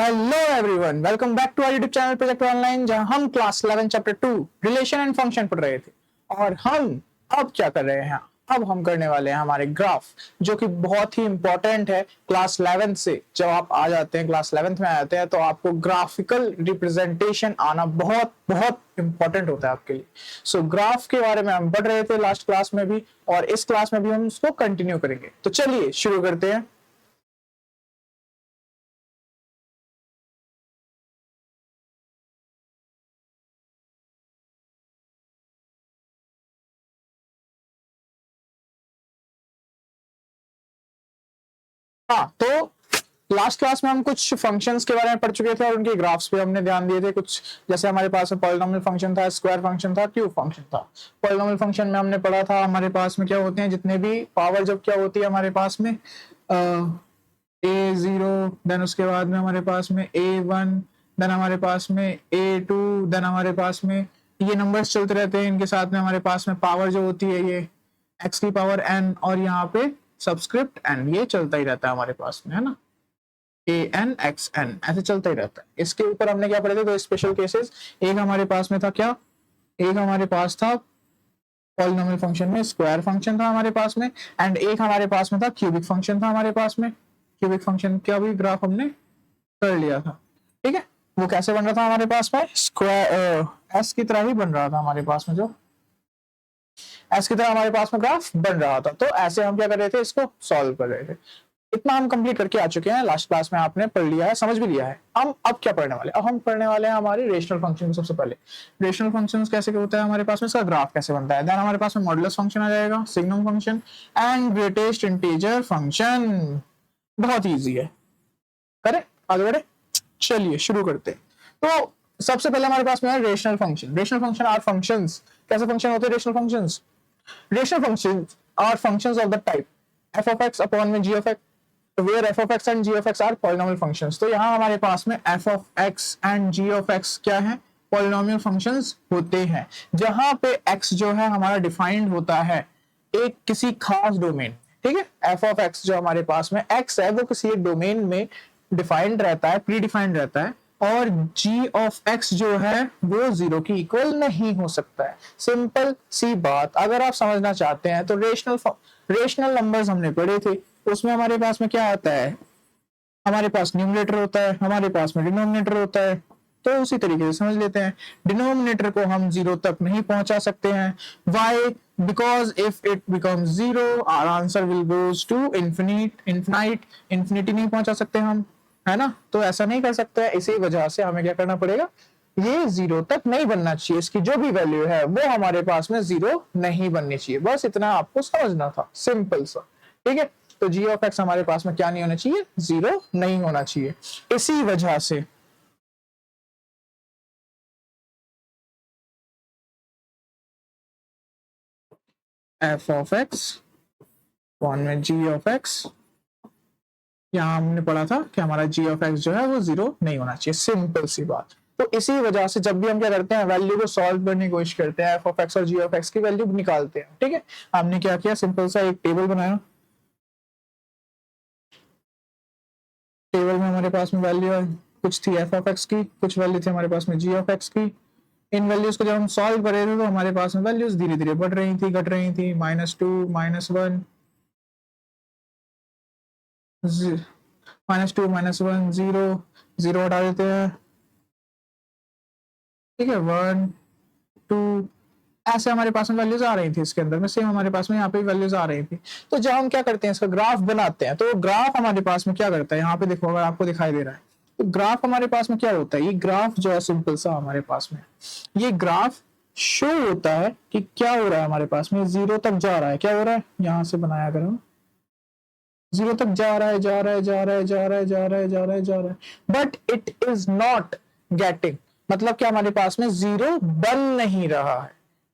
Hello everyone, welcome back to our YouTube channel project online, जहां हम class 11 chapter 2 relation and function पढ़ रहे थे। और हम अब क्या कर रहे हैं, अब हम करने वाले हैं हमारे ग्राफ, जो कि बहुत ही इंपॉर्टेंट है। क्लास 11 से जब आप आ जाते हैं, क्लास 11th में आ जाते हैं, तो आपको ग्राफिकल रिप्रेजेंटेशन आना बहुत बहुत इंपॉर्टेंट होता है आपके लिए। सो ग्राफ के बारे में हम पढ़ रहे थे लास्ट क्लास में भी, और इस क्लास में भी हम उसको कंटिन्यू करेंगे। तो चलिए शुरू करते हैं। हाँ, तो लास्ट क्लास में हम कुछ फंक्शंस के बारे में पढ़ चुके थे और उनके ग्राफ्स पे हमने ध्यान दिए थे। कुछ जैसे हमारे पास पॉलिनोमियल फंक्शन था, स्क्वायर फंक्शन था, क्यूब फंक्शन था। पॉलिनोमियल फंक्शन में हमने पढ़ा था हमारे पास में क्या होते हैं, जितने भी पावर जब क्या होती है हमारे पास में a0, देन उसके बाद में हमारे पास में a1, देन हमारे पास में a2, देन हमारे पास में ये नंबर्स चलते रहते हैं। इनके साथ में हमारे पास में पावर जो होती है ये x की पावर n, और यहाँ पे सबस्क्रिप्ट n, ये चलता ही रहता है हमारे पास में, है ना। an xn ऐसे चलता ही रहता है। इसके ऊपर हमने क्या पढ़े थे, दो स्पेशल केसेस। एक हमारे पास में था क्या, एक हमारे पास था पॉलिनोमियल फंक्शन में स्क्वायर फंक्शन था हमारे पास में, एंड एक हमारे पास में था क्यूबिक फंक्शन था हमारे पास में। क्यूबिक फंक्शन का भी ग्राफ हमने कर लिया था, ठीक है। वो कैसे बन रहा था हमारे पास में, स्क्वायर एस की तरह ही बन रहा था हमारे पास में, जो एस की तरह हमारे पास में ग्राफ बन रहा था। तो ऐसे हम क्या कर रहे थे, इसको सॉल्व कर रहे थे। इतना हम कंप्लीट करके आ चुके हैं। लास्ट क्लास में आपने पढ़ लिया है, समझ भी लिया है। हम अब क्या पढ़ने वाले, अब हम पढ़ने वाले हैं हमारे रेशनल फंक्शन। सबसे पहले रेशनल फंक्शंस कैसे होता है हमारे पास में, इसका ग्राफ कैसे बनता है। देन हमारे पास में मॉडुलस फंक्शन आ जाएगा, signum function and greatest integer function. बहुत ईजी है, करें आगे बढ़े। चलिए शुरू करते हैं। तो सबसे पहले हमारे पास में है rational function. Rational function are functions. कैसे फंक्शन होते हैं rational functions? Rational functions are functions of the type f of x upon में g of x, where f of x and g of x are polynomial functions। तो यहाँ हमारे पास में f of x and g of x क्या है, polynomial functions होते हैं, जहां पे x जो है हमारा डिफाइंड होता है एक किसी खास डोमेन, ठीक है। f of x जो हमारे पास में x है वो किसी एक डोमेन में डिफाइंड रहता है, प्री डिफाइंड रहता है, और g of x जो है वो जीरो की इक्वल नहीं हो सकता है। सिंपल सी बात, अगर आप समझना चाहते हैं तो रेशनल नंबर्स हमने पढ़े थे, उसमें हमारे पास में क्या आता है, हमारे पास न्यूमरेटर होता है, हमारे पास में डिनोमिनेटर होता है। तो उसी तरीके से समझ लेते हैं, डिनोमिनेटर को हम जीरो तक नहीं पहुंचा सकते हैं। Why? Because if it becomes zero our answer will goes to infinite. Infinity नहीं पहुंचा सकते हम, है ना। तो ऐसा नहीं कर सकते हैं, इसी वजह से हमें क्या करना पड़ेगा, ये जीरो तक नहीं बनना चाहिए। इसकी जो भी वैल्यू है वो हमारे पास में जीरो नहीं बननी चाहिए। बस इतना आपको समझना था, सिंपल सा, ठीक है। तो g ऑफ x हमारे पास में क्या नहीं होना चाहिए, जीरो नहीं होना चाहिए। इसी वजह से f ऑफ x वन में g ऑफ x, यहां हमने पढ़ा था कि हमारा g ऑफ x जो है वो जीरो नहीं होना चाहिए। सिंपल सी बात। तो इसी वजह से जब भी हम क्या करते हैं, वैल्यू को सॉल्व करने की कोशिश करते हैं, f ऑफ x और g ऑफ x की वैल्यू निकालते हैं, ठीक है। हमने क्या किया, सिंपल सा एक टेबल बनाया। टेबल में हमारे पास में वैल्यू कुछ थी f ऑफ x की, कुछ वैल्यू थी हमारे पास में g ऑफ x की। इन वैल्यूज को जब हम सॉल्व कर रहे थे तो हमारे पास में वैल्यूज धीरे धीरे बढ़ रही थी, घट रही थी। -2, -1, -2, -1, 0, 0 हटा देते हैं, ठीक है। 1, 2, ऐसे हमारे पास में वैल्यूज आ रही थी। इसके अंदर में सेम हमारे पास में यहाँ पे वैल्यूज आ रही थी। तो जब हम क्या करते हैं, इसका ग्राफ बनाते हैं, तो ग्राफ हमारे पास में क्या करता है, यहाँ पे देखो अगर आपको दिखाई दे रहा है, तो ग्राफ हमारे पास में क्या होता है, ये ग्राफ जो है सिंपल सा हमारे पास में, ये ग्राफ शो होता है कि क्या हो रहा है हमारे पास में, जीरो तक जा रहा है। क्या हो रहा है, यहाँ से बनाया अगर हम, जीरो तक जा रहा है, जा रहा है, जा रहा है, जा रहा है, जा रहा है, जा रहा है, जा रहा है, but it is not getting, मतलब कि हमारे पास में जीरो बन नहीं रहा है,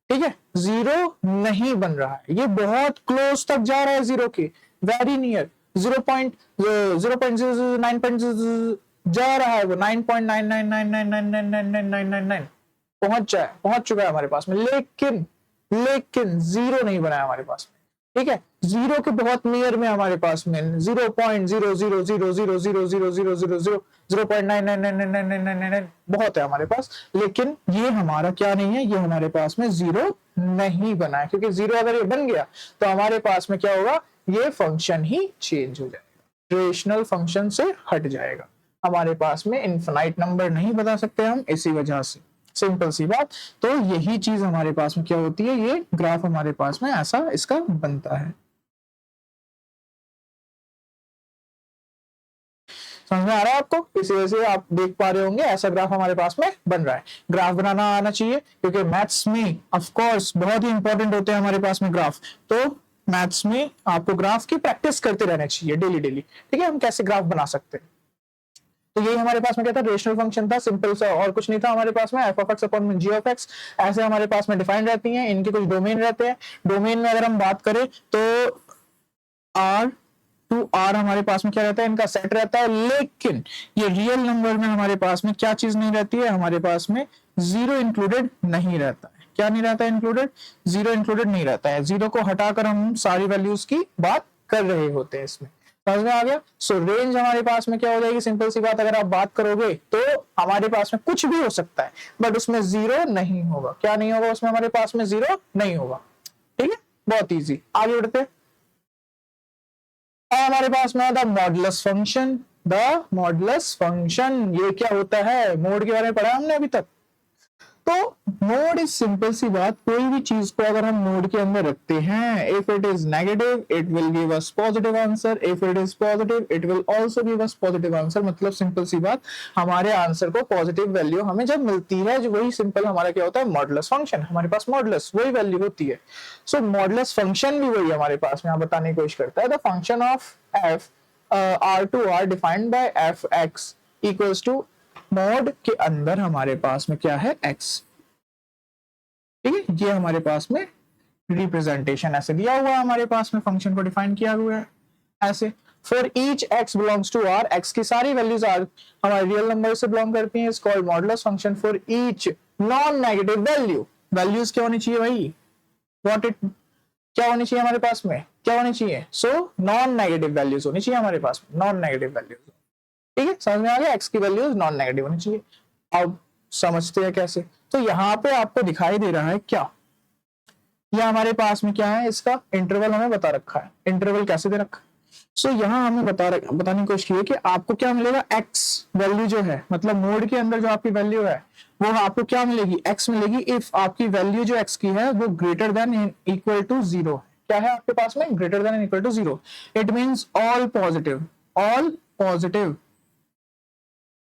ठीक है। जीरो नहीं बन रहा है, ये बहुत क्लोज तक जा रहा है जीरो के, वेरी नियर, 0.0.9 जा रहा है वो, 9.999999999 पहुंच चुका है हमारे पास में, लेकिन जीरो नहीं बना है हमारे पास में, ठीक है, जीरो के बहुत नियर में हमारे पास में 0.000000000.9999999 बहुत है हमारे पास, लेकिन ये हमारा क्या नहीं है, ये हमारे पास में जीरो नहीं बना है, क्योंकि जीरो अगर ये बन गया तो हमारे पास में क्या होगा, ये फंक्शन ही चेंज हो जाएगा, रेशनल फंक्शन से हट जाएगा, हमारे पास में इनफिनाइट नंबर नहीं बता सकते हम इसी वजह से, सिंपल सी बात। तो यही चीज हमारे पास में क्या होती है, ये ग्राफ हमारे पास में ऐसा इसका बनता है। समझ में आ रहा है आपको, इसी वजह से आप देख पा रहे होंगे ऐसा ग्राफ हमारे पास में बन रहा है। ग्राफ बनाना आना चाहिए, क्योंकि मैथ्स में ऑफ कोर्स बहुत ही इंपॉर्टेंट होते हैं हमारे पास में ग्राफ, तो मैथ्स में आपको ग्राफ की प्रैक्टिस करते रहना चाहिए डेली डेली। ठीक है, हम कैसे ग्राफ बना सकते हैं, तो यही हमारे पास में क्या था, रेशनल फंक्शन था, सिंपल सा, और कुछ नहीं था हमारे पास में, f of x upon g of x ऐसे हमारे पास में डिफाइन रहती हैं, इनके कुछ डोमेन रहते हैं। डोमेन में अगर हम बात करें तो आर टू आर हमारे पास में क्या रहता है, इनका सेट रहता है, लेकिन ये रियल नंबर में हमारे पास में क्या चीज नहीं रहती है, हमारे पास में जीरो इंक्लूडेड नहीं रहता है। क्या नहीं रहता है इंक्लूडेड, जीरो इंक्लूडेड नहीं रहता है, जीरो को हटाकर हम सारी वैल्यूज की बात कर रहे होते हैं इसमें। समझ में आ गया। सो रेंज हमारे पास में क्या हो जाएगी, सिंपल सी बात, अगर आप बात करोगे तो हमारे पास में कुछ भी हो सकता है, बट उसमें जीरो नहीं होगा। क्या नहीं होगा उसमें, हमारे पास में जीरो नहीं होगा। ठीक है, बहुत इजी, आगे बढ़ते हैं। हमारे पास में the modulus function, the modulus function ये क्या होता है, मोड के बारे में पढ़ा हमने अभी तक। तो मोड इज सिंपल सी बात, कोई भी चीज को अगर हम मोड के अंदर रखते हैं, if it is negative it will give us positive answer, if it is positive it will also give us positive answer. मतलब सिंपल सी बात, हमारे आंसर को पॉजिटिव वैल्यू हमें जब मिलती है, जो वही सिंपल हमारा क्या होता है, मॉडुलस फंक्शन, हमारे पास मॉडुलस वही वैल्यू होती है। सो मॉडुलस फंक्शन भी वही हमारे पास में बताने की कोशिश करता है, the function of f R to R defined by f x equals to mod के अंदर हमारे पास में क्या है, x। ठीक है, ये हमारे पास में रिप्रेजेंटेशन ऐसे दिया हुआ है, हमारे पास में फंक्शन को डिफाइन किया हुआ है ऐसे। For each x belongs to r, x की सारी वैल्यूज r हमारे रियल नंबर से बिलोंग करती हैं, is called modulus function for each non negative value. Values क्या होनी चाहिए भाई, व्हाट इट क्या होनी चाहिए हमारे पास में, क्या होनी चाहिए, सो नॉन नेगेटिव वैल्यूज होनी चाहिए हमारे पास में, नॉन नेगेटिव वैल्यूज। ठीक है, समझ में आ गया, x की वैल्यूज नॉन नेगेटिव होनी चाहिए। अब समझते हैं कैसे, तो यहाँ पे आपको दिखाई दे रहा है क्या, ये हमारे पास में क्या है, इसका इंटरवल हमें बता रखा है। इंटरवल कैसे दे रखा है, सो यहाँ हमें बताने की कोशिश की है कि आपको क्या मिलेगा, x वैल्यू जो है, मतलब मोड के अंदर जो आपकी वैल्यू है वो आपको क्या मिलेगी, x मिलेगी, इफ आपकी वैल्यू जो x की है वो greater than equal to zero. क्या है आपके पास में, greater than equal to zero. It means all positive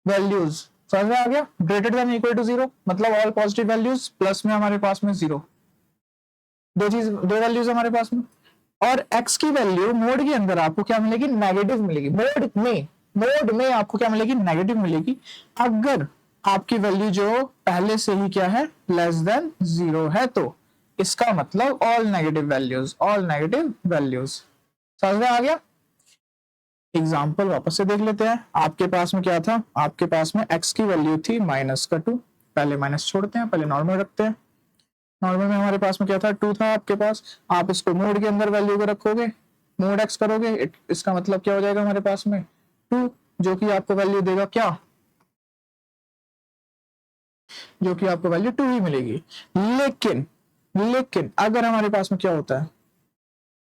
values. समझ में आ गया, greater than equal to zero मतलब ऑल पॉजिटिव वैल्यूज, प्लस में हमारे पास में जीरो, दो वैल्यूज हमारे पास में। और x की वैल्यू मोड के अंदर आपको क्या मिलेगी, नेगेटिव मिलेगी। मोड में आपको क्या मिलेगी, नेगेटिव मिलेगी, अगर आपकी वैल्यू जो पहले से ही क्या है, लेस देन जीरो है, तो इसका मतलब ऑल नेगेटिव वैल्यूज। समझ में आ गया। एग्जाम्पल वापस से देख लेते हैं। आपके पास में क्या था, आपके पास में x की वैल्यू थी -2, पहले माइनस छोड़ते हैं, पहले नॉर्मल रखते हैं। नॉर्मल में हमारे पास में क्या था, 2 था आपके पास, आप इसको मोड के अंदर वैल्यू को रखोगे, मोड x करोगे, इसका मतलब क्या हो जाएगा हमारे पास में 2, जो कि आपको वैल्यू देगा क्या, जो कि आपको वैल्यू 2 ही मिलेगी। लेकिन अगर हमारे पास में क्या होता है,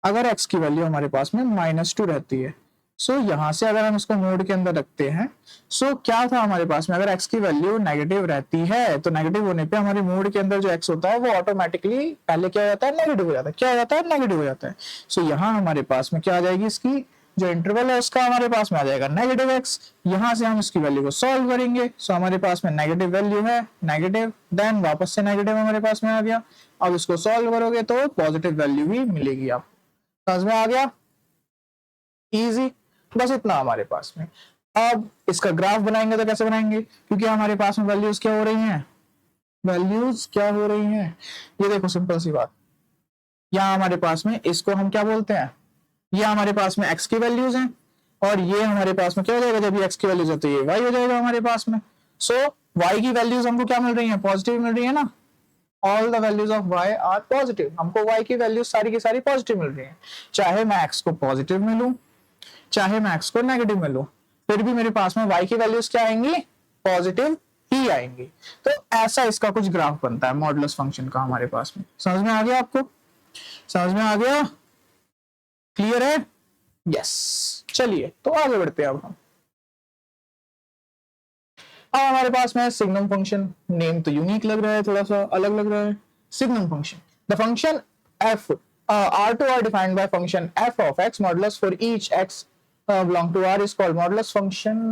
अगर x की वैल्यू हमारे पास में -2 रहती है, सो यहां से अगर हम इसको मोड के अंदर रखते हैं, सो क्या था हमारे पास में, अगर x की वैल्यू नेगेटिव रहती है तो नेगेटिव होने पे हमारे मोड के अंदर जो x होता है वो ऑटोमेटिकली पहले क्या हो जाता है, नेगेटिव हो जाता है। क्या हो जाता है, नेगेटिव हो जाता है। सो यहाँ हमारे पास में क्या आ जाएगी, इसकी जो इंटरवल है उसका हमारे पास में आ जाएगा नेगेटिव x। यहाँ से हम इसकी वैल्यू को सॉल्व करेंगे, सो हमारे पास में नेगेटिव वैल्यू है, नेगेटिव, देन वापस से नेगेटिव हमारे पास में आ गया। अब इसको सॉल्व करोगे तो पॉजिटिव वैल्यू भी मिलेगी आपको। समझ में आ गया, इजी, बस इतना हमारे पास में। अब इसका ग्राफ बनाएंगे तो कैसे बनाएंगे, क्योंकि हमारे पास में वैल्यूज क्या हो रही हैं, ये देखो सिंपल सी बात, यहाँ हमारे पास में इसको हम क्या बोलते हैं, ये हमारे पास में x की वैल्यूज हैं, और ये हमारे पास में क्या हो जाएगा, जब ये x की वैल्यूज है तो ये y हो जाएगा हमारे पास में। सो y की वैल्यूज हमको क्या मिल रही है, पॉजिटिव मिल रही है ना, all the values of y are positive, हमको y की वैल्यूज सारी की सारी पॉजिटिव मिल रही है, चाहे मैं x को पॉजिटिव में लूं चाहे मैं x को नेगेटिव में लूं, फिर भी मेरे पास में y की वैल्यूज क्या आएंगी, पॉजिटिव ही आएंगी। तो ऐसा इसका कुछ ग्राफ बनता है मॉडुलस फंक्शन का हमारे पास में। समझ में आ गया आपको, समझ में आ गया, क्लियर है? यस, चलिए तो आगे बढ़ते हैं अब हम। अब हमारे पास में सिग्नम फंक्शन, नेम तो यूनिक लग रहा है, थोड़ा सा अलग लग रहा है। Signum function, the function f R2 are defined by function f of x modulus for each x belong to R is called modulus function।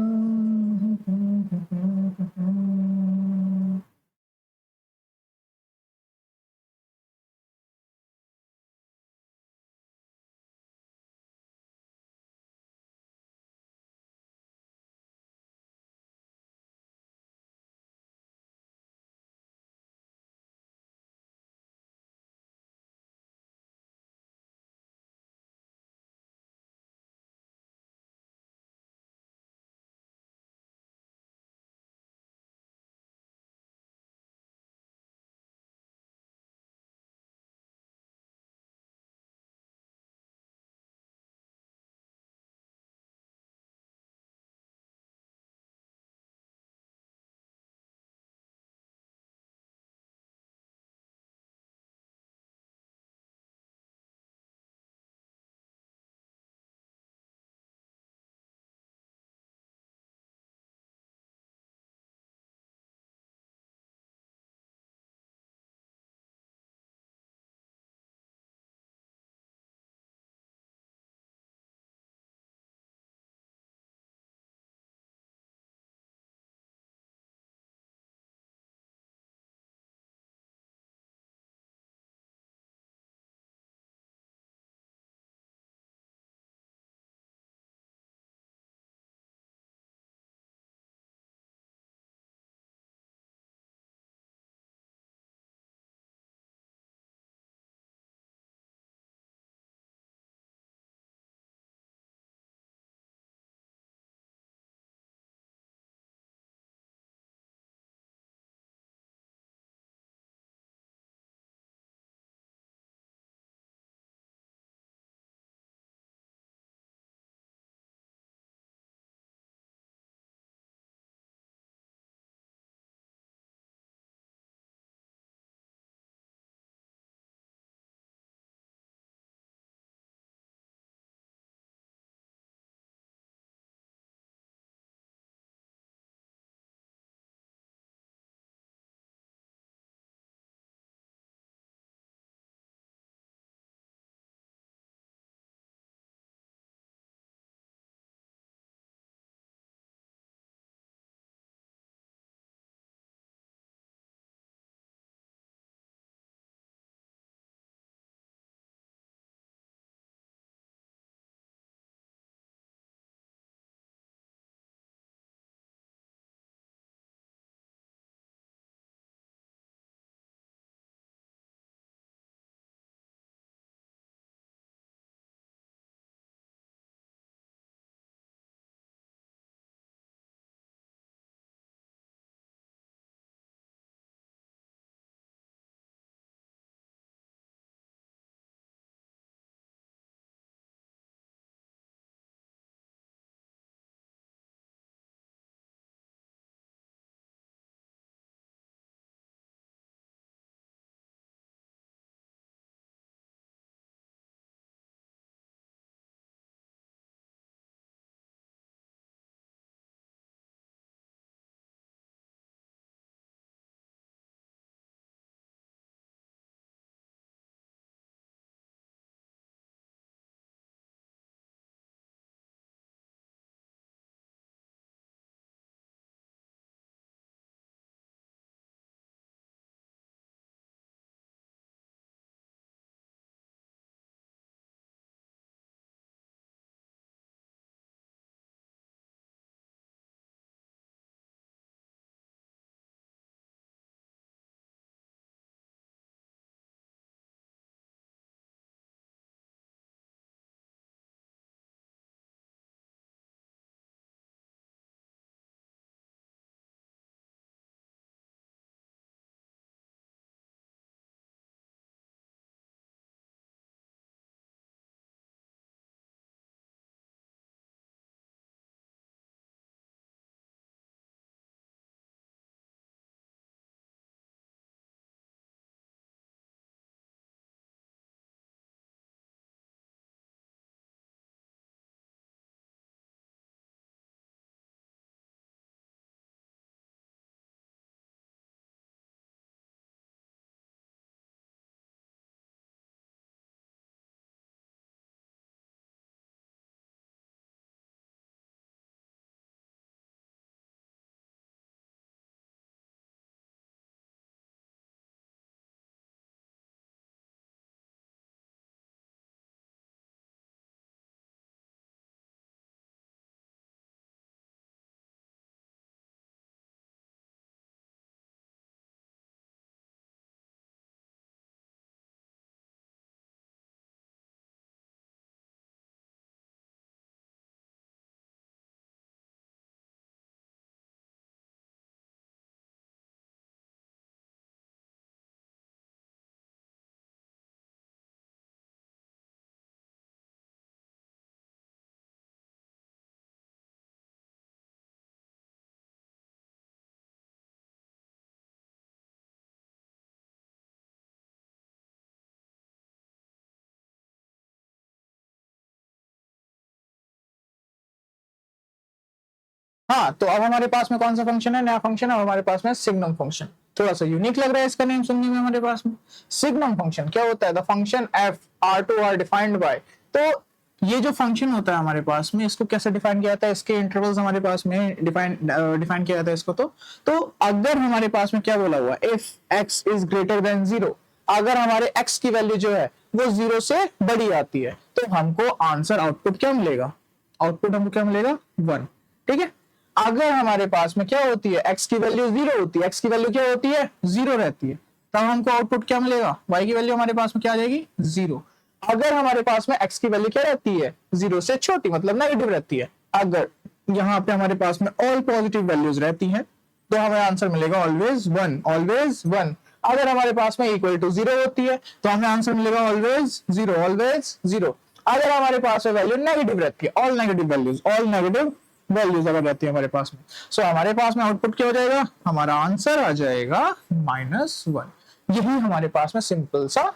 हाँ, तो अब हमारे पास में कौन सा फंक्शन है, नया फंक्शन है हमारे पास में सिग्नम फंक्शन। थोड़ा सा यूनिक लग रहा है इसका नेम सुनने में हमारे पास में। सिग्नम फंक्शन क्या होता है, the function f R to R defined by, तो ये जो फंक्शन होता है हमारे पास में, इसको कैसे डिफाइन किया जाता है, इसके इंटरवल्स हमारे पास में डिफाइन किया जाता है इसको। तो अगर हमारे पास में क्या बोला हुआ, if x is greater than 0, अगर हमारे x की वैल्यू जो है वो 0 से बड़ी आती है, तो हमको आंसर आउटपुट क्या मिलेगा, आउटपुट हमको क्या मिलेगा 1। ठीक है, अगर हमारे पास में क्या होती है, x की वैल्यू 0 होती है, x की वैल्यू क्या होती है 0 रहती है, तब हमको आउटपुट क्या मिलेगा, y की वैल्यू हमारे पास में क्या आ जाएगी 0। अगर हमारे पास में x की वैल्यू क्या रहती है 0 से छोटी, मतलब नेगेटिव रहती है, अगर यहाँ पे हमारे पास में ऑल पॉजिटिव वैल्यूज रहती हैं, तो हमें आंसर मिलेगा ऑलवेज 1, ऑलवेज 1। अगर हमारे पास में इक्वल टू 0 होती है तो हमें आंसर मिलेगा ऑलवेज 0, ऑलवेज 0। अगर हमारे पास में वैल्यू नेगेटिव रहती है, all negative values, all negative values अगर रहती है हमारे पास में, सो हमारे पास में आउटपुट क्या हो जाएगा, हमारा आंसर आ जाएगा -1। यही हमारे पास में सिंपल सा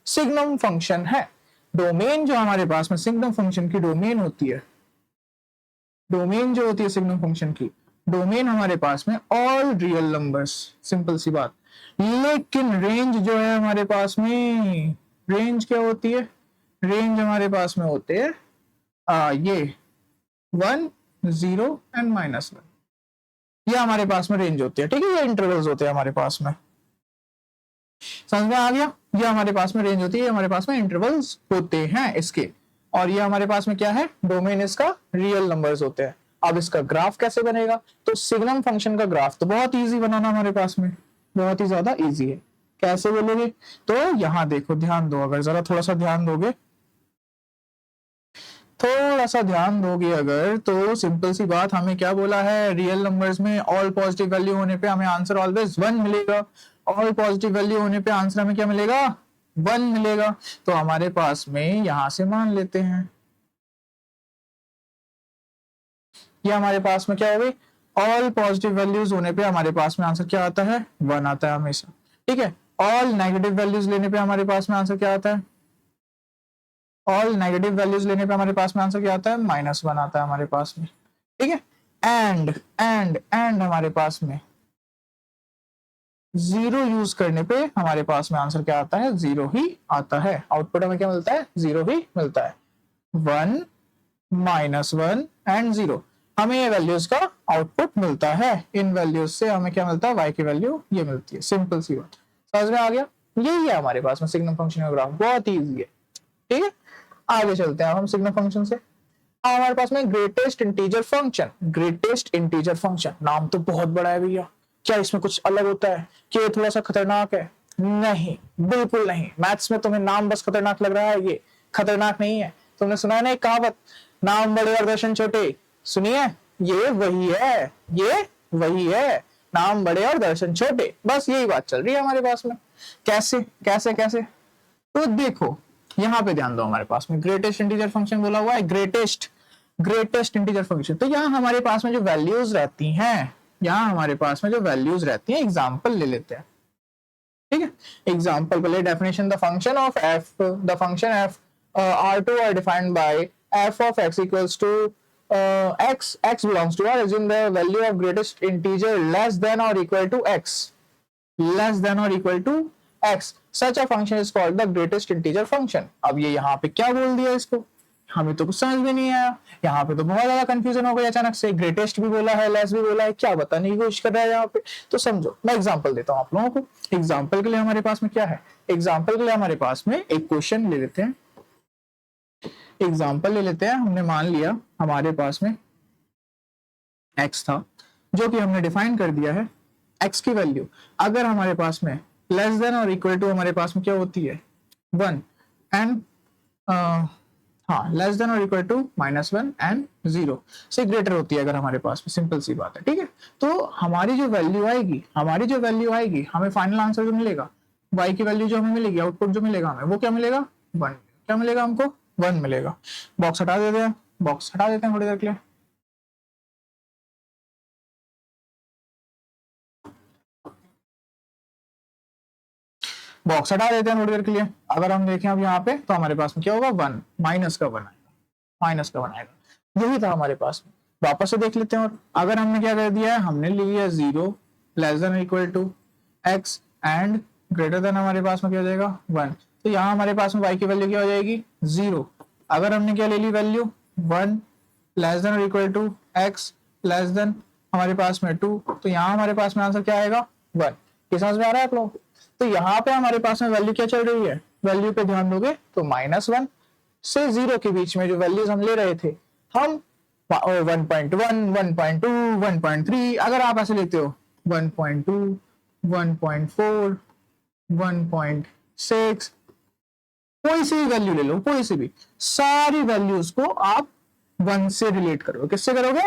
सिग्नम फंक्शन है। डोमेन जो हमारे पास में सिग्नम फंक्शन की डोमेन होती है, डोमेन जो होती है सिग्नम फंक्शन की डोमेन हमारे पास में ऑल रियल नंबर्स, सिंपल सी बात। लेकिन रेंज जो है हमारे पास में, रेंज क्या होती है, रेंज हमारे पास में होते हैं ये 1, 0 एंड -1, ये हमारे पास में रेंज होती है। ठीक है, ये इंटरवल्स होते हैं हमारे पास में, समझ में आ गया। ये हमारे पास में रेंज होती है, हमारे पास में इंटरवल्स होते हैं इसके, और ये हमारे पास में क्या है, डोमेन इसका रियल नंबर्स होते हैं। अब इसका ग्राफ कैसे बनेगा, तो सिग्नम फंक्शन का ग्राफ तो बहुत इजी बनाना हमारे पास में, बहुत ही ज्यादा इजी है। कैसे बोलोगे, तो यहां देखो, ध्यान दो, अगर जरा थोड़ा सा ध्यान दोगे, थोड़ा सा ध्यान दोगे अगर, तो सिंपल सी बात, हमें क्या बोला है, रियल नंबर्स में ऑल पॉजिटिव वैल्यू होने पे हमें आंसर ऑलवेज 1 मिलेगा। ऑल पॉजिटिव वैल्यू होने पे आंसर हमें क्या मिलेगा 1 मिलेगा। तो हमारे पास में यहां से मान लेते हैं, ये हमारे पास में क्या हो गई, ऑल पॉजिटिव वैल्यूज होने पे हमारे पास में आंसर क्या आता है 1 आता है हमेशा। ठीक है, ऑल नेगेटिव वैल्यूज लेने पे हमारे पास में आंसर क्या आता है, ऑल नेगेटिव वैल्यूज लेने पे हमारे पास में आंसर क्या आता है -1 आता है हमारे पास में। ठीक है, एंड हमारे पास में 0 यूज करने पे हमारे पास में आंसर क्या आता है 0 ही आता है। आउटपुट हमें क्या मिलता है 0 ही मिलता है। 1, -1 एंड 0, हमें ये वैल्यूज का आउटपुट मिलता है। इन वैल्यूज से हमें क्या मिलता है, y की वैल्यू ये मिलती है। सिंपल सी बात, समझ में आ गया। यही है हमारे पास में सिग्नम फंक्शन का ग्राफ, बहुत ही इजी है। ठीक है, आगे चलते हैं हम सिग्नम फंक्शन से। हमारे पास में greatest integer function, greatest integer function, नाम तो बहुत बड़ा है भैया, क्या इसमें कुछ अलग होता है कि ये थोड़ा सा खतरनाक है? नहीं, बिल्कुल नहीं। मैथ्स में तुम्हें नाम बस खतरनाक लग रहा है, ये खतरनाक नहीं है। तुमने सुना है ना एक कहावत, नाम बड़े और दर्शन छोटे, सुनिए, ये वही है, ये वही है, नाम बड़े और दर्शन छोटे, बस यही बात चल रही है हमारे पास में। कैसे कैसे कैसे, तो देखो यहाँ पे ध्यान दो, हमारे पास में ग्रेटेस्ट इंटीजर फंक्शन बोला हुआ है, ग्रेटेस्ट इंटीजर फंक्शन। तो यहाँ हमारे पास में जो वैल्यूज रहती हैं, यहाँ हमारे पास में जो वैल्यूज रहती हैं, एग्जांपल ले लेते हैं। ठीक है, एग्जांपल पहले definition, the function of F, the function F R2 are defined by f of x equals to x belongs to R, assume the value of greatest integer less than or equal to x, less than or equal to x, such a function is called the greatest integer function। अब ये यहाँ पे क्या बोल दिया, इसको हमें तो कुछ समझ में नहीं आया, यहाँ पे तो बहुत ज्यादा कंफ्यूजन हो गई, अचानक से ग्रेटेस्ट भी बोला है, लेस भी बोला है, क्या बताने की कोशिश कर रहा है यहाँ पे। तो समझो, मैं एग्जांपल देता हूँ आप लोगों को। एग्जांपल के लिए हमारे पास में क्या है, एग्जांपल के लिए हमारे पास में एक क्वेश्चन ले लेते हैं, एग्जांपल ले लेते हैं। हमने मान लिया हमारे पास में x था, जो कि हमने डिफाइन कर दिया है, x की वैल्यू अगर हमारे पास में लेस देन और इक्वल टू हमारे पास में क्या होती है 1 एंड हाँ, लेस देन और इक्वल टू -1 एंड 0 से ग्रेटर होती है अगर हमारे पास में, सिंपल सी बात है। ठीक है, तो हमारी जो वैल्यू आएगी, हमें फाइनल आंसर जो मिलेगा, y की वैल्यू जो हमें मिलेगी, आउटपुट जो मिलेगा हमें, वो क्या मिलेगा 1, क्या मिलेगा हमको 1 मिलेगा। बॉक्स हटा देते हैं, बॉक्स हटा देते हैं थोड़ी देर के लिए। बॉक्स हटा देते हैं थोड़ी देर के लिए। अगर हम देखें अब यहाँ पे, तो हमारे पास में क्या होगा 1, माइनस का 1 आएगा, माइनस का 1 आएगा। यही था हमारे पास में। वापस से देख लेते हैं। और अगर हमने क्या कर दिया है, हमने ले लिया 0 less than equal to x and greater than हमारे पास में क्या हो जाएगा 1, तो यहाँ हमारे पास में y की वैल्यू क्या हो जाएगी 0। अगर हमने क्या ले ली वैल्यू 1 लेस देन और equal to x less than हमारे पास में 2, तो यहाँ हमारे पास में आंसर क्या आएगा 1। ये समझ में आ रहा है आप लोग? तो यहाँ पे हमारे पास में वैल्यू क्या चल रही है, वैल्यू पे ध्यान दोगे तो -1 से 0 के बीच में जो वैल्यूज हम ले रहे थे, हम 1.1 1.2 1.3, अगर आप ऐसे लेते हो 1.2 1.4 1.6, कोई सी भी वैल्यू ले लो, कोई सी भी, सारी वैल्यूज को आप 1 से रिलेट करोगे। किससे करोगे?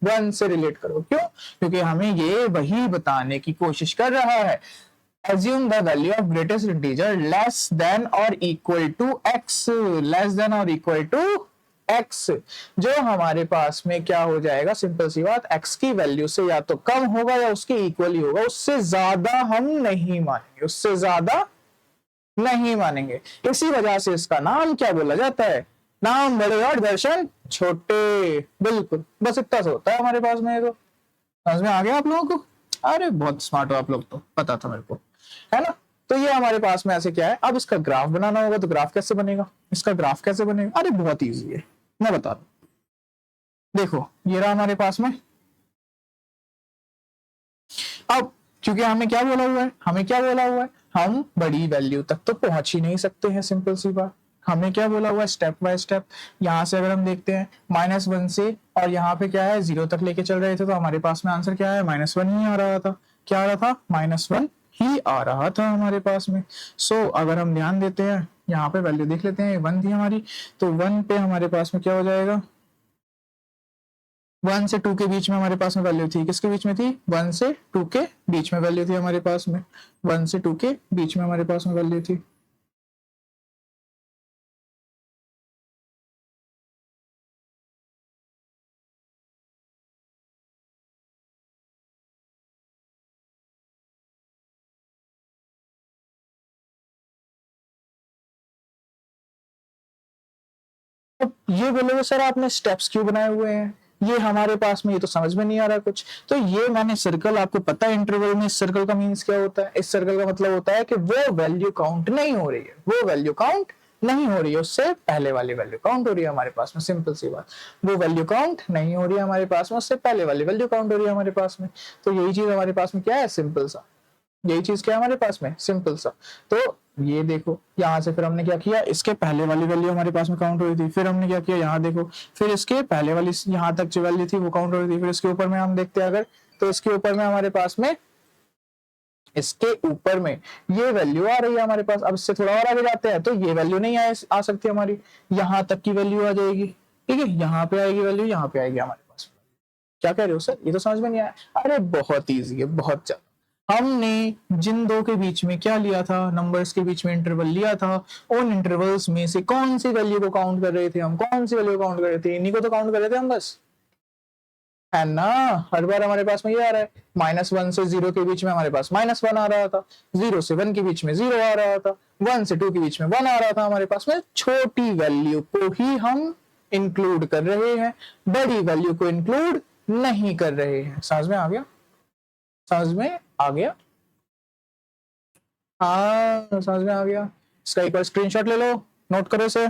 1 से रिलेट करो। क्यों? क्योंकि हमें ये वही बताने की कोशिश कर रहा है, assume the value of greatest integer less than or equal to x, less than or equal to x, जो हमारे पास में क्या हो जाएगा, सिंपल सी बात, x की वैल्यू से या तो कम होगा या उसके इक्वल ही होगा, उससे ज्यादा हम नहीं मानेंगे, उससे ज्यादा नहीं मानेंगे। इसी वजह से इसका नाम क्या बोला जाता है, नाम बड़े और दर्शन छोटे। बिल्कुल, बस इतना सा होता है हमारे पास में। ये तो समझ में आ गया आप लोगों को? अरे बहुत स्मार्ट हो आप लोग, तो पता था मेरे को, है ना? तो ये हमारे पास में ऐसे क्या है, अब इसका ग्राफ बनाना होगा, तो ग्राफ कैसे बनेगा, इसका ग्राफ कैसे बनेगा? अरे बहुत ईजी है, मैं बता दूं। देखो ये रहा हमारे पास में। अब क्योंकि हमें क्या बोला हुआ है, हमें क्या बोला हुआ है, हम बड़ी वैल्यू तक तो पहुंच ही नहीं सकते हैं, सिंपल सी बात। हमें क्या बोला हुआ है, स्टेप बाय स्टेप। यहाँ से अगर हम देखते हैं -1 से, और यहाँ पे क्या है 0 तक लेके चल रहे थे, तो हमारे पास में आंसर क्या है, -1 ही आ रहा था। क्या आ रहा था? -1 ही आ रहा था हमारे पास में। सो अगर हम ध्यान देते हैं, यहाँ पे वैल्यू देख लेते हैं, 1 थी हमारी, तो 1 पे हमारे पास में क्या हो जाएगा, 1 से 2 के बीच में हमारे पास में वैल्यू थी, किसके बीच में थी, 1 से 2 के बीच में वैल्यू थी हमारे पास में, 1 से 2 के बीच में हमारे पास में वैल्यू थी। अब ये बोलोगे सर आपने स्टेप्स क्यों बनाए हुए हैं, ये हमारे पास में ये तो समझ में नहीं आ रहा कुछ। तो ये मैंने सर्कल, आपको पता है इंटरवल में इस सर्कल का मीन्स क्या होता है, इस सर्कल का मतलब होता है कि वो वैल्यू काउंट नहीं हो रही है, वो वैल्यू काउंट नहीं हो रही है, उससे पहले वाली वैल्यू काउंट हो रही है हमारे पास में, सिंपल सी बात। वो वैल्यू काउंट नहीं हो रही है हमारे पास में, उससे पहले वाली वैल्यू काउंट हो रही है हमारे पास में। तो यही चीज हमारे पास में क्या है, सिंपल सा, यही चीज क्या है हमारे पास में, सिंपल सा। तो ये देखो यहाँ से फिर हमने क्या किया, इसके पहले वाली वैल्यू हमारे पास में काउंट हो रही थी, फिर हमने क्या किया, यहाँ देखो, फिर इसके पहले वाली यहाँ तक जो वैल्यू थी वो काउंट हो रही थी, फिर इसके ऊपर में हम देखते हैं अगर, तो इसके ऊपर में हमारे पास में, इसके ऊपर में ये वैल्यू आ रही है हमारे पास। अब इससे थोड़ा और आगे जाते हैं तो ये वैल्यू नहीं आ सकती हमारी, यहाँ तक की वैल्यू आ जाएगी, ठीक है, यहाँ पे आएगी वैल्यू, यहाँ पे आएगी हमारे पास। क्या कह रहे हो सर, ये तो समझ में नहीं आया? अरे बहुत ईजी है, बहुत ज्यादा। हमने जिन दो के बीच में क्या लिया था, नंबर्स के बीच में इंटरवल लिया था, उन इंटरवल्स में से कौन सी वैल्यू को काउंट कर रहे थे हम, कौन सी वैल्यू को काउंट कर रहे थे, इन्हीं को तो काउंट कर रहे थे हम बस, है ना? हर बार हमारे पास में ये आ रहा है, -1 से 0 के बीच में हमारे पास -1 आ रहा था, 0 से 1 के बीच में 0 आ रहा था, 1 से 2 के बीच में 1 आ रहा था हमारे पास में। छोटी वैल्यू को ही हम इंक्लूड कर रहे हैं, बड़ी वैल्यू को इंक्लूड नहीं कर रहे हैं। समझ में आ गया? समझ में आ गया? हाँ समझ में आ गया। इसका एक बार स्क्रीनशॉट ले लो, नोट करो इसे।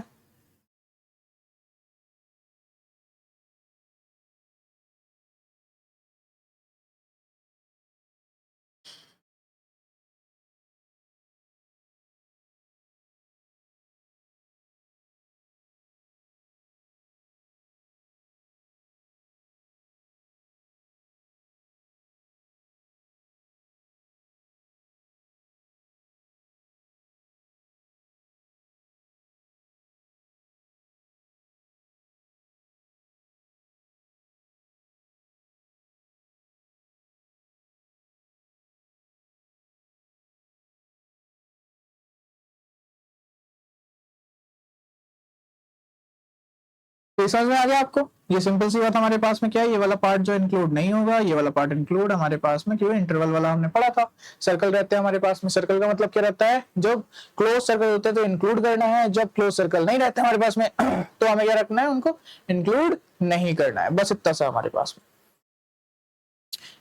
तो समझ में आ गया आपको? ये सिंपल सी बात हमारे पास में क्या है, ये वाला पार्ट जो इंक्लूड नहीं होगा, ये वाला पार्ट इंक्लूड हमारे पास में क्यों, इंटरवल वाला हमने पढ़ा था। सर्कल रहते हैं हमारे पास में, सर्कल का मतलब क्या रहता है, जब क्लोज सर्कल होते हैं तो इंक्लूड करना है, जब क्लोज सर्कल नहीं रहते हमारे पास में तो हमें क्या रखना है, उनको इंक्लूड नहीं करना है। बस इतना सा हमारे पास में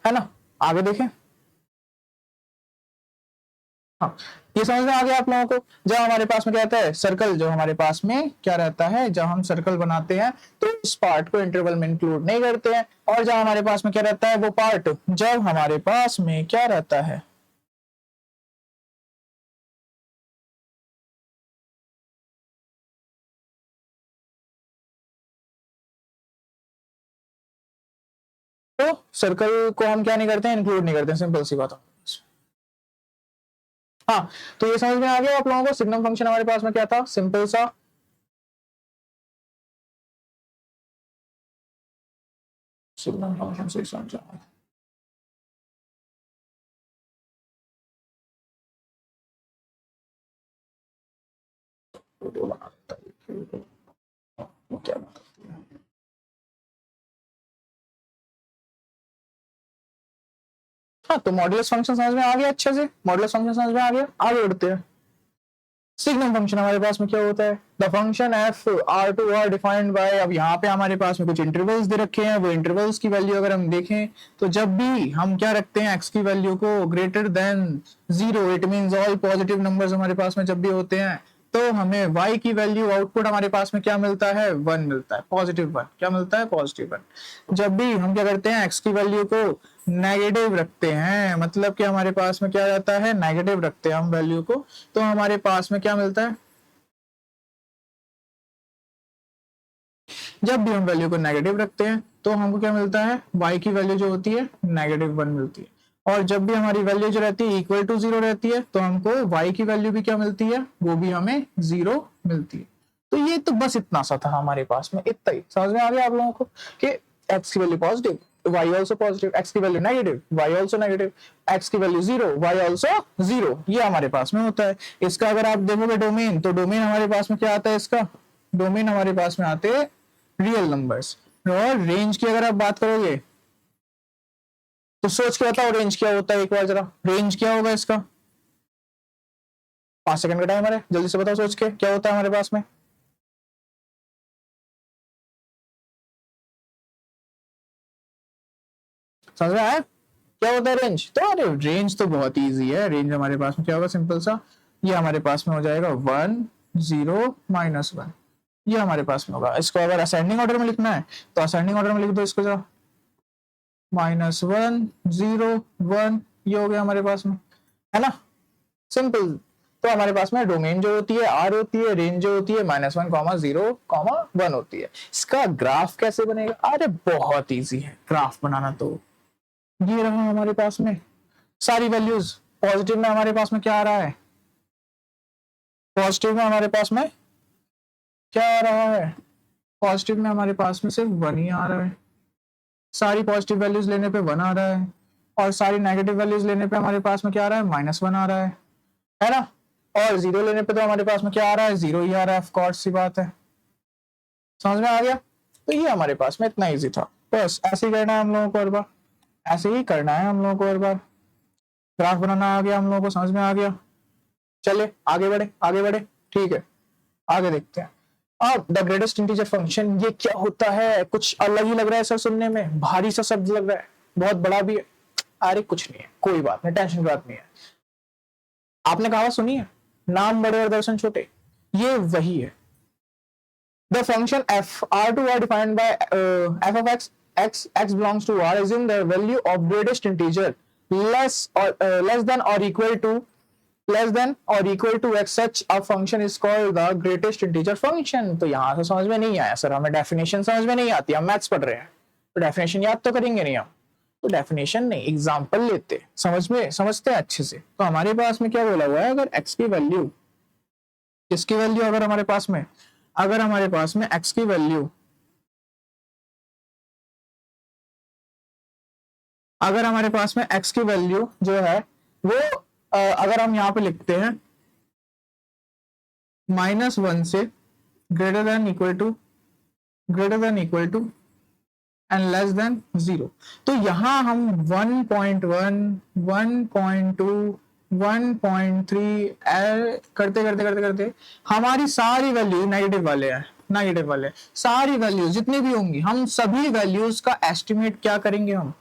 है ना। आगे देखें। हाँ, ये समझ में आ गया आप लोगों को? जब हमारे पास में क्या रहता है, सर्कल जो हमारे पास में क्या रहता है, जब हम सर्कल बनाते हैं तो इस पार्ट को इंटरवल में इंक्लूड नहीं करते हैं, और जब हमारे पास में क्या रहता है, वो पार्ट जब हमारे पास में क्या रहता है, तो सर्कल को हम क्या नहीं करते हैं, इंक्लूड नहीं करते हैं, सिंपल सी बात है। हाँ, तो ये समझ में आ गया आप लोगों को? सिग्नम फंक्शन हमारे पास में क्या था, सिंपल सा सिग्नम फंक्शन से समझा। क्या हाँ, तो मॉडुलस फंक्शन समझ में आ गया अच्छे से, मॉडुलस फंक्शन समझ में आ गया। आगे बढ़ते हैं। सिग्नम फंक्शन हमारे पास में क्या होता है, the function f R to R defined by, अब यहाँ पे हमारे पास में कुछ इंटरवल्स दे रखे हैं, वो इंटरवल्स की वैल्यू अगर हम देखें तो जब भी हम क्या रखते हैं, एक्स की वैल्यू को greater than 0, it means all positive numbers हमारे पास में जब भी होते हैं, तो हमें y की वैल्यू आउटपुट हमारे पास में क्या मिलता है, 1 मिलता है, पॉजिटिव 1। क्या मिलता है, पॉजिटिव 1। जब भी हम क्या करते हैं, x की वैल्यू को नेगेटिव रखते हैं, मतलब कि हमारे पास में क्या रहता है, नेगेटिव रखते हैं हम वैल्यू को, तो हमारे पास में क्या मिलता है, जब भी हम वैल्यू को नेगेटिव रखते हैं तो हमको क्या मिलता है, y की वैल्यू जो होती है -1 मिलती है। और जब भी हमारी वैल्यू जो रहती है इक्वल टू 0 रहती है तो हमको y की वैल्यू भी क्या मिलती है, वो भी हमें 0 मिलती है। तो ये तो बस इतना सा था हमारे पास में, इतना ही समझ में आ गया आप लोगों को कि x की value positive, y also positive, x की value negative, y also negative, x की वैल्यू 0, y also 0, ये हमारे पास में होता है। इसका अगर आप देखोगे डोमेन, तो डोमेन हमारे पास में क्या आता है, इसका डोमेन हमारे पास में आते हैं रियल नंबर्स। और रेंज की अगर आप बात करोगे तो सोच के बताओ रेंज क्या होता है, एक बार जरा रेंज क्या होगा इसका। 5 सेकंड का टाइमर है, जल्दी से बताओ सोच के क्या होता है हमारे पास में। समझ में आया क्या होता है रेंज? तो अरे रेंज तो बहुत इजी है। रेंज हमारे पास में क्या होगा, सिंपल सा, ये हमारे पास में हो जाएगा 1 0 -1, ये हमारे पास में होगा। इसको अगर असेंडिंग ऑर्डर में लिखना है तो असेंडिंग ऑर्डर में लिख दो इसको जरा, -1 0 1, ये हो गया हमारे पास में, है ना, सिंपल। तो हमारे पास में डोमेन जो होती है आर होती है, रेंज जो होती है -1 0 1 होती है। इसका ग्राफ कैसे बनेगा, अरे बहुत इजी है ग्राफ बनाना। तो ये रहा हमारे पास में सारी वैल्यूज, पॉजिटिव में हमारे पास में क्या आ रहा है, पॉजिटिव में हमारे पास में क्या आ रहा है, पॉजिटिव में हमारे पास में सिर्फ 1 ही आ रहा है। सारी पॉजिटिव वैल्यूज लेने पे 1 आ रहा है, और सारी नेगेटिव वैल्यूज लेने पे हमारे पास में क्या आ रहा है, -1 आ रहा है ना। और 0 लेने पे तो हमारे पास में क्या आ रहा है, 0 ही आ रहा है, ऑफ कोर्स सी बात है। समझ में आ गया? तो ये हमारे पास में इतना इजी था। बस ऐसे ही करना है हम लोगों को, और बार ऐसे ही करना है हम लोगों को, और बार ग्राफ बनाना आ गया हम लोगों को, समझ में आ गया। चले आगे बढ़े, आगे बढ़े, ठीक है, आगे देखते हैं। अब द ग्रेटेस्ट इंटीजर फंक्शन, ये क्या होता है, कुछ अलग ही लग रहा है सर, सुनने में भारी सा शब्द लग रहा है, बहुत बड़ा भी है। अरे कुछ नहीं है, कोई बात नहीं, टेंशन की बात नहीं है। आपने कहावत सुनी है, नाम बड़े और दर्शन छोटे, ये वही है। The function f r2 are defined by f of x belongs to r assume the value of greatest integer less than or equal to x, such a function is called the greatest integer function। तो यहां से समझ में नहीं आया sir, हमें definition समझ में नहीं आती, हम मैथ्स पढ़ रहे हैं तो डेफिनेशन याद तो करेंगे नहीं हम, तो डेफिनेशन नहीं, एग्जांपल लेते, समझते हैं अच्छे से। तो हमारे पास में क्या बोला हुआ है, अगर x की वैल्यू, किसकी वैल्यू, अगर हमारे पास में x की वैल्यू, अगर हमारे पास में x की वैल्यू जो है वो अगर हम यहाँ पे लिखते हैं -1 से greater than equal to greater than equal to and less than 0। तो यहां हम 1.1, 1.2, 1.3 करते करते करते करते हमारी सारी वैल्यू नेगेटिव वाले हैं, नेगेटिव वाले सारी वैल्यूज जितनी भी होंगी, हम सभी वैल्यूज का एस्टिमेट क्या करेंगे, हम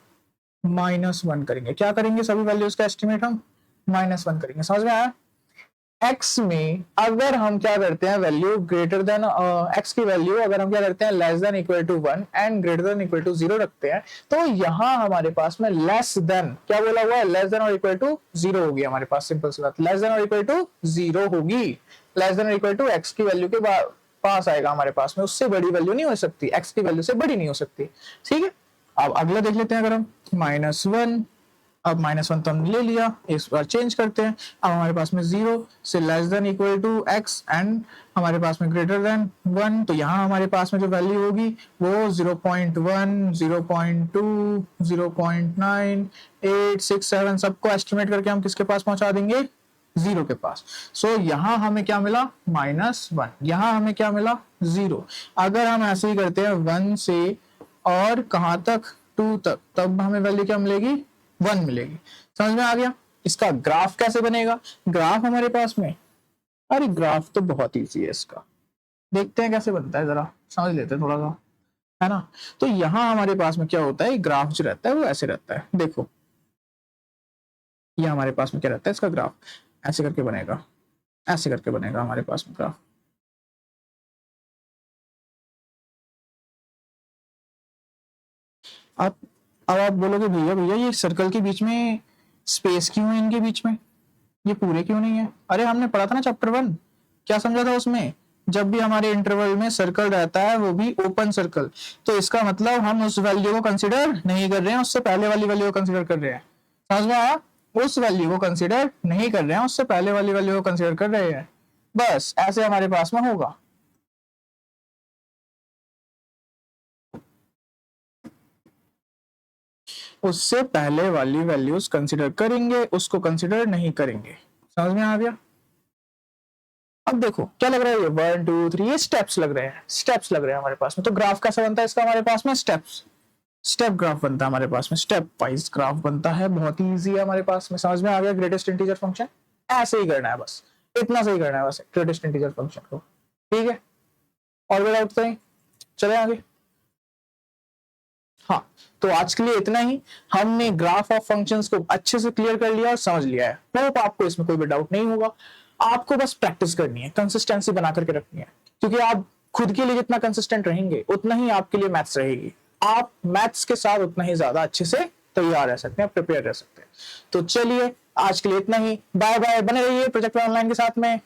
-1 करेंगे। क्या करेंगे, सभी वैल्यूज का एस्टिमेट हम -1 करेंगे। समझ में आया? x में अगर हम क्या करते हैं, वैल्यू ग्रेटर देन x की वैल्यू अगर हम क्या करते हैं, less than equal to 1 and greater than equal to 0 रखते हैं, तो यहां हमारे पास में लेस देन क्या बोला हुआ है, लेस देन और इक्वल टू 0 होगी हमारे पास। सिंपल सी बात, लेस देन और इक्वल टू 0 होगी। लेस देन और इक्वल टू x की वैल्यू के पास आएगा हमारे पास में, उससे बड़ी वैल्यू नहीं हो सकती, x की वैल्यू से बड़ी नहीं हो सकती। ठीक है, अब अगला देख लेते हैं। अगर हम -1, अब -1 तो हमने ले लिया, इस बार चेंज करते हैं। अब हमारे पास में 0 से less than equal to x and हमारे पास में ग्रेटर देन 1, तो यहाँ हमारे पास में जो वैल्यू होगी वो 0.1, 0.2, 0.9, 8, 6, 7 सबको एस्टिमेट करके हम किसके पास पहुंचा देंगे, 0 के पास। सो यहाँ हमें क्या मिला, -1, यहाँ हमें क्या मिला, 0। अगर हम ऐसे ही करते हैं 1 से और कहाँ तक, 2 तक, तब हमें वैल्यू क्या मिलेगी, 1 मिलेगी। समझ में आ गया? इसका ग्राफ कैसे बनेगा, ग्राफ हमारे पास में, अरे ग्राफ तो बहुत इजी है इसका, देखते हैं कैसे बनता है, जरा समझ लेते हैं थोड़ा सा, है ना। तो यहाँ हमारे पास में क्या होता है, ग्राफ जो रहता है वो ऐसे रहता है। देखो ये हमारे पास में क्या रहता है, इसका ग्राफ ऐसे करके बनेगा, ऐसे करके बनेगा हमारे पास में ग्राफ। अब आप बोलोगे भैया भैया ये सर्कल के बीच में स्पेस क्यों है, इनके बीच में ये पूरे क्यों नहीं है? अरे हमने पढ़ा था ना चैप्टर 1, क्या समझा था उसमें, जब भी हमारे इंटरवल में सर्कल रहता है वो भी ओपन सर्कल, तो इसका मतलब हम उस वैल्यू को कंसीडर नहीं कर रहे हैं, उससे पहले वाली वैल्यू को कंसीडर कर रहे हैं। समझ में आया? उस वैल्यू को कंसीडर नहीं कर रहे हैं, उससे पहले वाली वैल्यू को कंसीडर कर रहे हैं। बस ऐसे हमारे पास में होगा। उससे पहले वाली वैल्यूज कंसीडर करेंगे, उसको कंसीडर नहीं करेंगे। समझ में आ गया? अब देखो क्या लग रहा है, ये 1, 2, 3 ये स्टेप्स लग रहे हैं, स्टेप्स लग रहे हैं हमारे पास में। तो ग्राफ कैसा बनता है इसका हमारे पास में, स्टेप्स, स्टेप ग्राफ बनता है हमारे पास में, स्टेप वाइज ग्राफ बनता है, बहुत ही इजी है हमारे पास में। समझ में आ गया? ग्रेटेस्ट इंटीजर फंक्शन ऐसे ही करना है, बस इतना सही करना है बस ग्रेटेस्ट इंटीजर फंक्शन को। ठीक है, और कोई डाउट तो नहीं, चले आगे। हाँ, तो आज के लिए इतना ही। हमने ग्राफ ऑफ फंक्शंस को अच्छे से क्लियर कर लिया और समझ लिया है। होप आपको इसमें कोई भी डाउट नहीं होगा। आपको बस प्रैक्टिस करनी है, कंसिस्टेंसी बना करके रखनी है, क्योंकि आप खुद के लिए जितना कंसिस्टेंट रहेंगे उतना ही आपके लिए मैथ्स रहेगी। आप मैथ्स के साथ उतना ही ज्यादा अच्छे से तैयार रह सकते हैं, प्रिपेयर रह सकते हैं। तो चलिए आज के लिए इतना ही, बाय बाय। बने रहिए प्रोजेक्ट ऑनलाइन के साथ में।